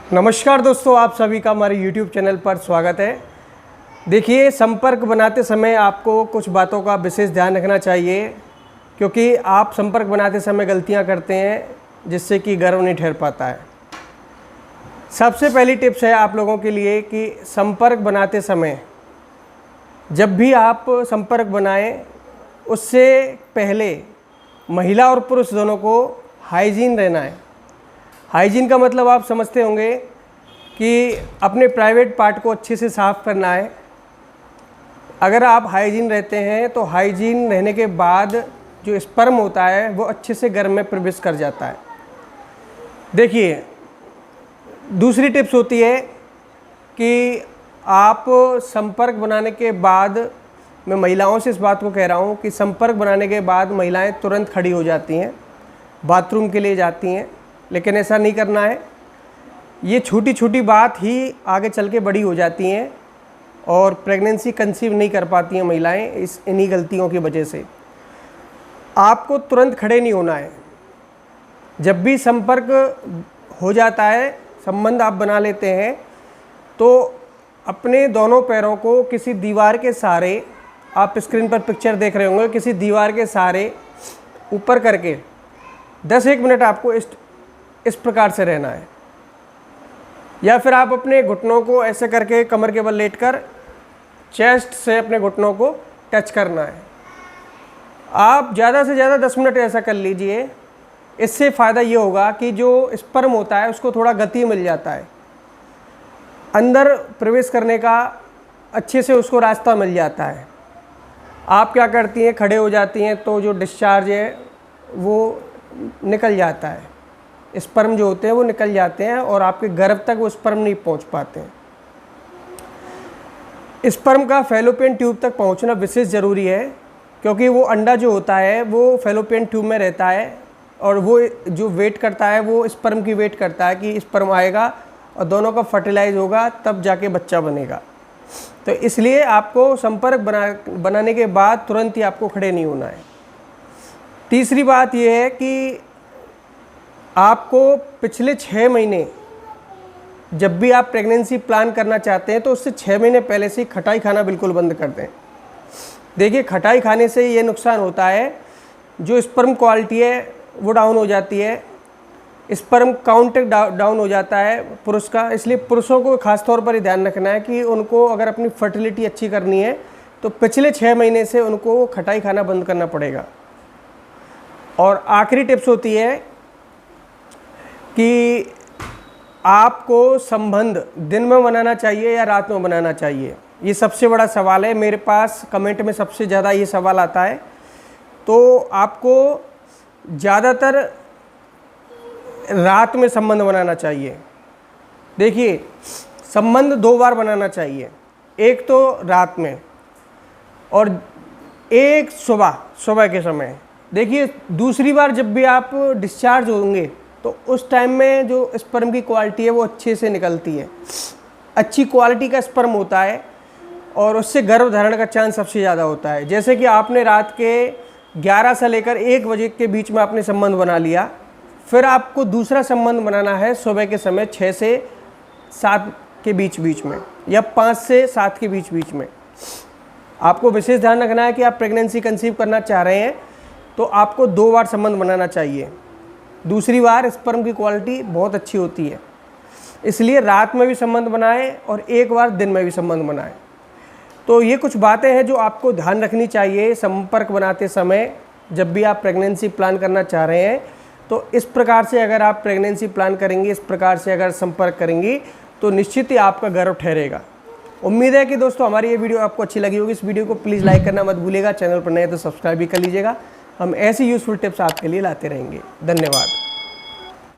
नमस्कार दोस्तों, आप सभी का हमारे YouTube चैनल पर स्वागत है। देखिए, संपर्क बनाते समय आपको कुछ बातों का विशेष ध्यान रखना चाहिए, क्योंकि आप संपर्क बनाते समय गलतियां करते हैं जिससे कि गर्भ नहीं ठहर पाता है। सबसे पहली टिप्स है आप लोगों के लिए कि संपर्क बनाते समय जब भी आप संपर्क बनाएं, उससे पहले महिला और पुरुष दोनों को हाइजीन रहना है। हाइजीन का मतलब आप समझते होंगे कि अपने प्राइवेट पार्ट को अच्छे से साफ़ करना है। अगर आप हाइजीन रहते हैं तो हाइजीन रहने के बाद जो स्पर्म होता है वो अच्छे से गर्भ में प्रवेश कर जाता है। देखिए, दूसरी टिप्स होती है कि आप संपर्क बनाने के बाद, मैं महिलाओं से इस बात को कह रहा हूँ कि संपर्क बनाने के बाद महिलाएं तुरंत खड़ी हो जाती हैं, बाथरूम के लिए जाती हैं, लेकिन ऐसा नहीं करना है। ये छोटी छोटी बात ही आगे चल के बड़ी हो जाती हैं और प्रेगनेंसी कंसीव नहीं कर पाती हैं महिलाएं इन्हीं गलतियों की वजह से। आपको तुरंत खड़े नहीं होना है। जब भी संपर्क हो जाता है, संबंध आप बना लेते हैं, तो अपने दोनों पैरों को किसी दीवार के सहारे, आप स्क्रीन पर पिक्चर देख रहे होंगे, किसी दीवार के सहारे ऊपर करके 10-1 मिनट आपको इस प्रकार से रहना है। या फिर आप अपने घुटनों को ऐसे करके कमर के बल लेटकर चेस्ट से अपने घुटनों को टच करना है। आप ज़्यादा से ज़्यादा 10 मिनट ऐसा कर लीजिए। इससे फ़ायदा ये होगा कि जो स्पर्म होता है उसको थोड़ा गति मिल जाता है, अंदर प्रवेश करने का अच्छे से उसको रास्ता मिल जाता है। आप क्या करती हैं, खड़े हो जाती हैं तो जो डिस्चार्ज है वो निकल जाता है, स्पर्म जो होते हैं वो निकल जाते हैं और आपके गर्भ तक वो स्पर्म नहीं पहुंच पाते हैं। स्पर्म का फैलोपियन ट्यूब तक पहुंचना विशेष ज़रूरी है, क्योंकि वो अंडा जो होता है वो फैलोपियन ट्यूब में रहता है और वो जो वेट करता है वो स्पर्म की वेट करता है कि स्पर्म आएगा और दोनों का फर्टिलाइज होगा, तब जाके बच्चा बनेगा। तो इसलिए आपको संपर्क बनाने के बाद तुरंत ही आपको खड़े नहीं होना है। तीसरी बात यह है कि आपको पिछले 6 महीने, जब भी आप प्रेगनेंसी प्लान करना चाहते हैं तो उससे 6 महीने पहले से ही खटाई खाना बिल्कुल बंद कर दें। देखिए, खटाई खाने से ये नुकसान होता है, जो स्पर्म क्वालिटी है वो डाउन हो जाती है, स्पर्म काउंट डाउन हो जाता है पुरुष का। इसलिए पुरुषों को खास तौर पर ध्यान रखना है कि उनको अगर अपनी फर्टिलिटी अच्छी करनी है तो पिछले 6 महीने से उनको खटाई खाना बंद करना पड़ेगा। और आखिरी टिप्स होती है कि आपको संबंध दिन में बनाना चाहिए या रात में बनाना चाहिए। ये सबसे बड़ा सवाल है, मेरे पास कमेंट में सबसे ज़्यादा ये सवाल आता है। तो आपको ज़्यादातर रात में संबंध बनाना चाहिए। देखिए, संबंध 2 बार बनाना चाहिए, एक तो रात में और एक सुबह के समय। देखिए, दूसरी बार जब भी आप डिस्चार्ज होंगे तो उस टाइम में जो स्पर्म की क्वालिटी है वो अच्छे से निकलती है, अच्छी क्वालिटी का स्पर्म होता है और उससे गर्भ धारण का चांस सबसे ज़्यादा होता है। जैसे कि आपने रात के 11 से लेकर 1 बजे के बीच में आपने संबंध बना लिया, फिर आपको दूसरा संबंध बनाना है सुबह के समय 6 से 7 के बीच में या 5 से 7 के बीच में। आपको विशेष ध्यान रखना है कि आप प्रेगनेंसी कंसीव करना चाह रहे हैं तो आपको 2 बार संबंध बनाना चाहिए। दूसरी बार स्पर्म की क्वालिटी बहुत अच्छी होती है, इसलिए रात में भी संबंध बनाएं और एक बार दिन में भी संबंध बनाएं। तो ये कुछ बातें हैं जो आपको ध्यान रखनी चाहिए संपर्क बनाते समय। जब भी आप प्रेगनेंसी प्लान करना चाह रहे हैं तो इस प्रकार से अगर आप प्रेगनेंसी प्लान करेंगे, इस प्रकार से अगर संपर्क करेंगी तो निश्चित ही आपका गर्भ ठहरेगा। उम्मीद है कि दोस्तों हमारी ये वीडियो आपको अच्छी लगी होगी। इस वीडियो को प्लीज़ लाइक करना मत भूलिएगा, चैनल पर नए तो सब्सक्राइब भी कर लीजिएगा। हम ऐसी यूज़फुल टिप्स आपके लिए लाते रहेंगे। धन्यवाद।